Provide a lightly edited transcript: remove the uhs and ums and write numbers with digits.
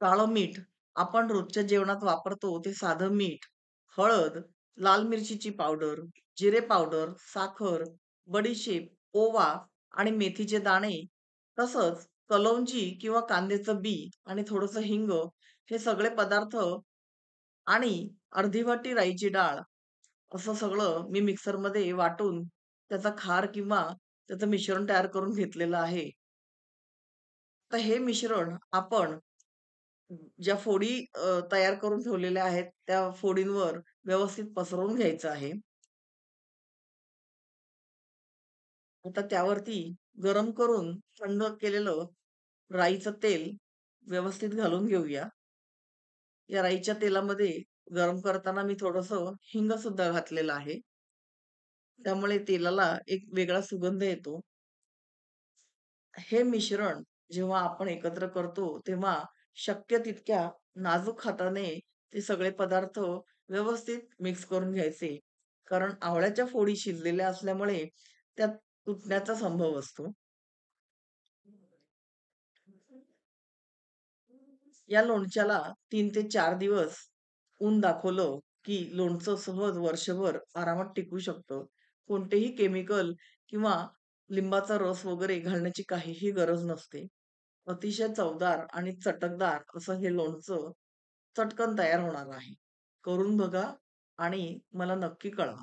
काळं मीठ आपण रोजच्या जेवणात वापरतो ते साधं मीठ, हळद, लाल मिरचीची पावडर, जिरे पावडर, साखर, बडीशेप, ओवा आणि मेथीचे दाणे, तसंच कलौंजी किंवा कांद्याचं बी आणि थोडंसं हिंग हे सगळे पदार्थ आणि अर्धी वाटी राईची डाळ असं सगळं मी मिक्सरमध्ये वाटून त्याचा खार किंवा त्याचं मिश्रण तयार करून घेतलेलं आहे. तर हे मिश्रण आपण ज्या फोडी तयार करून ठेवलेल्या आहेत, त्या फोडींवर व्यवस्थित पसरवून घ्यायचं आहे. आता त्यावरती गरम करून थंड केलेलं राईचं तेल व्यवस्थित घालून घेऊया. या राईच्या तेलामध्ये गरम करताना मी थोडंसं हिंग सुद्धा घातलेलं आहे. त्यामुळे तेलाला एक वेगळा सुगंध येतो. हे मिश्रण जेव्हा आपण एकत्र करतो, तेव्हा शक्य तितक्या नाजूक हाताने ते सगळे पदार्थ व्यवस्थित मिक्स करून घ्यायचे. कारण आवळ्याच्या फोडी शिजलेल्या असल्यामुळे त्यात तुटण्याचा संभव असतो. या लोणच्याला 3 ते 4 दिवस ऊन दाखवलं, की लोणचं सहज वर्षभर आरामात टिकू शकतं. कोणतेही केमिकल किंवा लिंबाचा रस वगैरे घालण्याची काहीही गरज नसते. अतिशय चवदार आणि चटकदार असं हे लोणचं चटकन तयार होणार आहे. करून बघा आणि मला नक्की कळवा.